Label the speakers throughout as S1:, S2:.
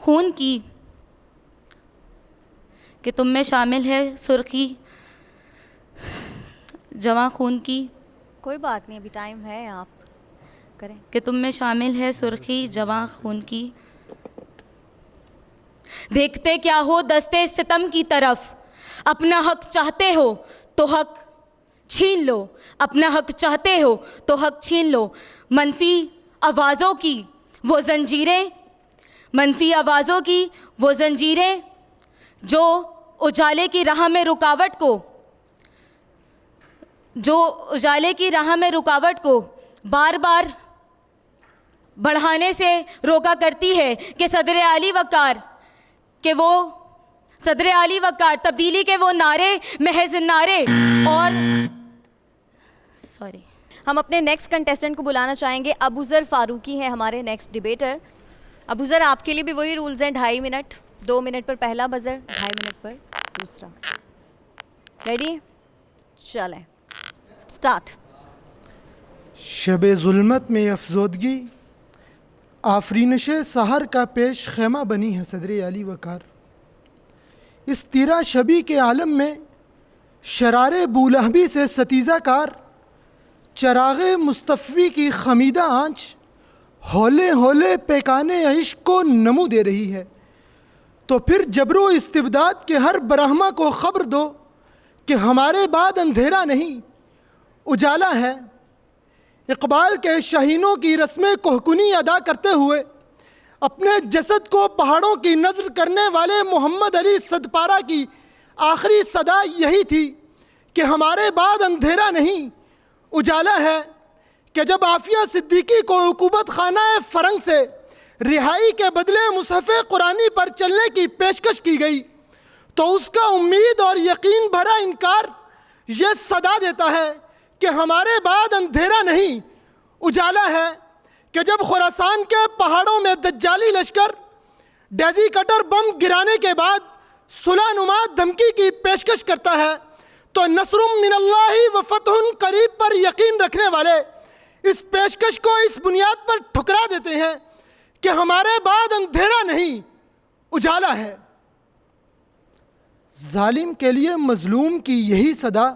S1: خون کی کہ تم میں شامل ہے سرخی جواں خون کی.
S2: کوئی بات نہیں، ابھی ٹائم ہے، آپ کریں.
S1: کہ تم میں شامل ہے سرخی جواں خون کی. دیکھتے کیا ہو دستے ستم کی طرف، اپنا حق چاہتے ہو تو حق چھین لو، اپنا حق چاہتے ہو تو حق چھین لو. منفی آوازوں کی وہ زنجیریں، منفی آوازوں کی وہ زنجیریں جو اجالے کی راہ میں رکاوٹ کو، جو اجالے کی راہ میں رکاوٹ کو بار بار بڑھانے سے روکا کرتی ہے. کہ صدر عالی وقار، کہ وہ صدر عالی وقار تبدیلی کے وہ نعرے محض نعرے. اور سوری،
S2: ہم اپنے نیکسٹ کنٹیسٹنٹ کو بلانا چاہیں گے. ابوذر فاروقی ہیں ہمارے نیکسٹ ڈیبیٹر. ابوذر، آپ کے لیے بھی وہی رولز ہیں، 2.5 منٹ، 2 منٹ پر پہلا بزر، 2.5 منٹ پر دوسرا. ریڈی؟ چلیں اسٹارٹ.
S3: شب ظلمت میں افزودگی آفرینش سحر کا پیش خیمہ بنی ہے صدر علی وقار. اس تیرا شبی کے عالم میں شرار بولہبی سے ستیزہ کار، چراغ مصطفی کی خمیدہ آنچ ہولے ہولے پیکانے عشق کو نمو دے رہی ہے. تو پھر جبر و استبداد کے ہر برہمہ کو خبر دو کہ ہمارے بعد اندھیرا نہیں اجالا ہے. اقبال کے شاہینوں کی رسمیں کوہکنی ادا کرتے ہوئے اپنے جسد کو پہاڑوں کی نظر کرنے والے محمد علی صدپارہ کی آخری صدا یہی تھی کہ ہمارے بعد اندھیرا نہیں اجالا ہے. کہ جب عافیہ صدیقی کو عقوبت خانہ فرنگ سے رہائی کے بدلے مصحف قرآنی پر چلنے کی پیشکش کی گئی تو اس کا امید اور یقین بھرا انکار یہ صدا دیتا ہے کہ ہمارے بعد اندھیرا نہیں اجالا ہے. کہ جب خراسان کے پہاڑوں میں دجالی لشکر ڈیزی کٹر بم گرانے کے بعد صلح نما دھمکی کی پیشکش کرتا ہے تو نصر من اللہ و فتح قریب پر یقین رکھنے والے اس پیشکش کو اس بنیاد پر ٹھکرا دیتے ہیں کہ ہمارے بعد اندھیرا نہیں اجالا ہے. ظالم کے لیے مظلوم کی یہی صدا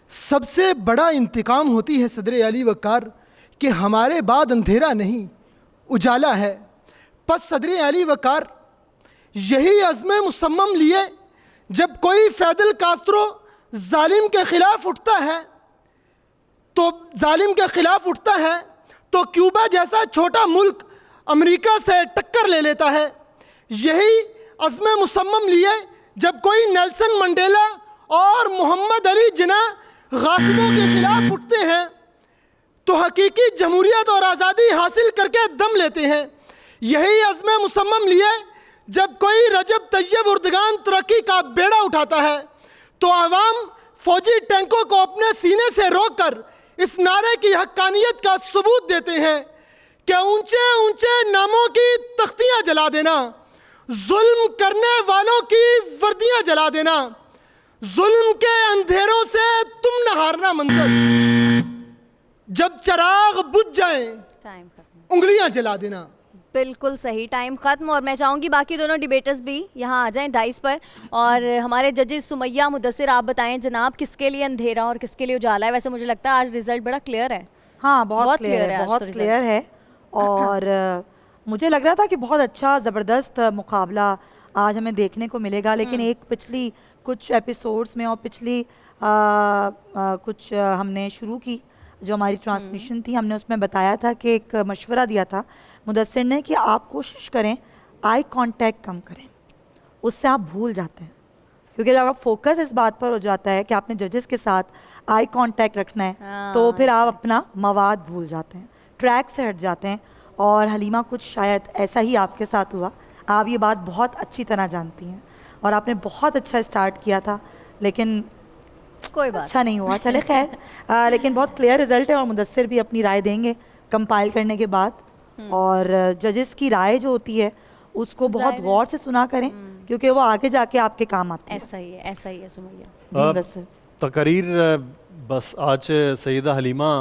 S3: سب سے بڑا انتقام ہوتی ہے صدر علی وقار کہ ہمارے بعد اندھیرا نہیں اجالا ہے. پس صدر علی وقار یہی عزم مصمم لیے جب کوئی فیدل کاسترو ظالم کے خلاف اٹھتا ہے تو کیوبا جیسا چھوٹا ملک امریکہ سے ٹکر لے لیتا ہے. یہی عزم مصمم لیے جب کوئی نیلسن منڈیلا اور محمد علی جناح غاصبوں کے خلاف اٹھتے ہیں تو حقیقی جمہوریت اور آزادی حاصل کر کے دم لیتے ہیں. یہی عزم مصمم لیے جب کوئی رجب طیب اردگان ترقی کا بیڑا اٹھاتا ہے تو عوام فوجی ٹینکوں کو اپنے سینے سے روک کر اس نعرے کی حقانیت کا ثبوت دیتے ہیں کہ اونچے اونچے ناموں کی تختیاں جلا دینا، ظلم کرنے والوں کی وردیاں جلا دینا، ظلم کے اندھیروں سے تم نہ ہارنا منظر، جب چراغ بجھ جائیں
S2: ٹائم ختم.
S3: انگلیاں جلا دینا.
S2: بالکل صحیح، ٹائم ختم. اور میں چاہوں گی باقی دونوں ڈیبیٹرز بھی یہاں آ جائیں ڈائس پر. اور ہمارے ججز سمیہ، مدثر، آپ بتائیں جناب کس کے لیے اندھیرا اور کس کے لیے اجالا ہے؟ ویسے مجھے لگتا ہے آج رزلٹ بڑا کلیئر ہے.
S4: ہاں بہت کلیئر ہے، بہت کلیئر ہے. اور مجھے لگ رہا تھا کہ بہت اچھا زبردست مقابلہ آج ہمیں دیکھنے کو ملے گا، لیکن ایک پچھلی کچھ ایپیسوڈز میں اور پچھلی کچھ ہم نے شروع کی جو ہماری ٹرانسمیشن تھی، ہم نے اس میں بتایا تھا کہ ایک مشورہ دیا تھا مدثر نے کہ آپ کوشش کریں آئی کانٹیکٹ کم کریں، اس سے آپ بھول جاتے ہیں. کیونکہ جب آپ فوکس اس بات پر ہو جاتا ہے کہ آپ نے ججز کے ساتھ آئی کانٹیکٹ رکھنا ہے تو پھر آپ اپنا مواد بھول جاتے ہیں، ٹریک سے ہٹ جاتے ہیں. اور حلیمہ کچھ شاید ایسا ہی آپ کے ساتھ ہوا. آپ یہ بات بہت اچھی طرح جانتی ہیں اور آپ نے بہت اچھا اسٹارٹ کیا تھا لیکن
S2: کوئی بات
S4: اچھا نہیں ہوا. چلے خیر، لیکن بہت کلیئر رزلٹ ہے اور مدثر بھی اپنی رائے دیں گے کمپائل کرنے کے بعد. اور ججز کی رائے جو ہوتی ہے اس کو بہت غور سے سنا کریں کیونکہ وہ آگے جا کے آپ کے کام آتی ہے.
S2: ایسا ہی ہے سمیہ
S4: جی. مدثر
S5: تقریر بس آج سیدہ حلیمہ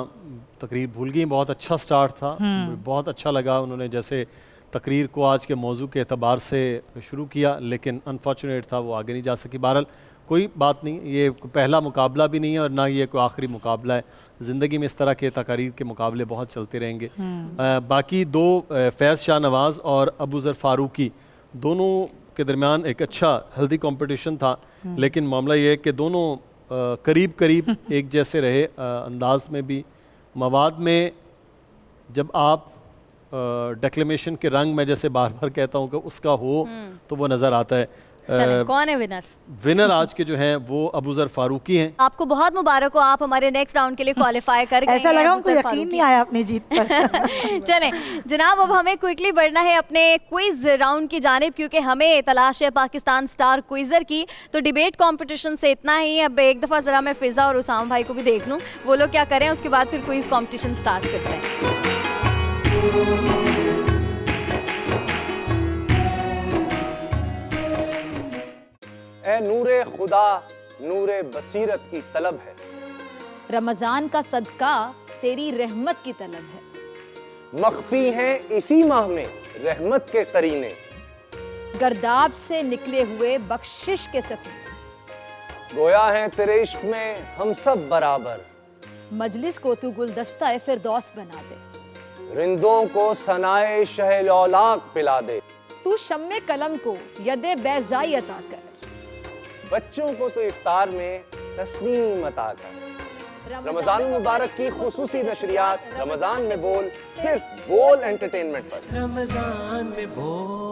S5: تقریر بھول گئی. بہت اچھا سٹارٹ تھا، بہت اچھا لگا انہوں نے جیسے تقریر کو آج کے موضوع کے اعتبار سے شروع کیا، لیکن انفارچونیٹ تھا وہ آگے نہیں جا سکی. بہرحال کوئی بات نہیں، یہ پہلا مقابلہ بھی نہیں ہے اور نہ یہ کوئی آخری مقابلہ ہے. زندگی میں اس طرح کے تقاریر کے مقابلے بہت چلتے رہیں گے. باقی دو فیض شاہ نواز اور ابو ذر فاروقی دونوں کے درمیان ایک اچھا ہیلدی کمپٹیشن تھا، لیکن معاملہ یہ ہے کہ دونوں قریب قریب ایک جیسے رہے انداز میں بھی، مواد میں. جب آپ ڈیکلیمیشن کے رنگ میں جیسے بار بار کہتا ہوں کہ اس کا ہو تو وہ نظر آتا ہے.
S2: کون ہے ونر؟
S5: ونر آج کے جو ہیں وہ ابو ذر فاروقی ہیں.
S2: آپ کو بہت مبارک ہو، آپ ہمارے نیکسٹ راؤنڈ کے لیے کوالیفائی کر گئے ہیں.
S4: ایسا لگا ان کو یقین نہیں آیا اپنی جیت پر.
S2: چلیں جناب، اب ہمیں کوئکلی بڑھنا ہے اپنے کوئز راؤنڈ کی جانب، کیونکہ ہمیں تلاش ہے پاکستان سٹار کوئزر کی. تو ڈیبیٹ کمپٹیشن سے اتنا ہی. اب ایک دفعہ ذرا میں فضا اور اسام بھائی کو بھی دیکھ لوں وہ لوگ کیا کریں، اس کے بعد پھر کوئز کمپٹیشن سٹارٹ کرتے ہیں.
S6: اے نور خدا نور بصیرت کی طلب ہے،
S7: رمضان کا صدقہ تیری رحمت کی طلب ہے.
S6: مخفی ہیں اسی ماہ میں رحمت کے قرینے،
S7: گرداب سے نکلے ہوئے بخشش کے سفیر.
S6: گویا ہیں تیرے عشق میں ہم سب برابر،
S7: مجلس کو تو گلدستہ فردوس بنا دے.
S6: رندوں کو ثنائے شہ لولاک پلا دے،
S7: تو شم قلم کو ید بیضائی عطا کر.
S6: بچوں کو تو افطار میں تسلیم عطا کر. رمضان المبارک کی خصوصی نشریات رمضان میں بول، صرف بول انٹرٹینمنٹ پر.
S8: رمضان میں بول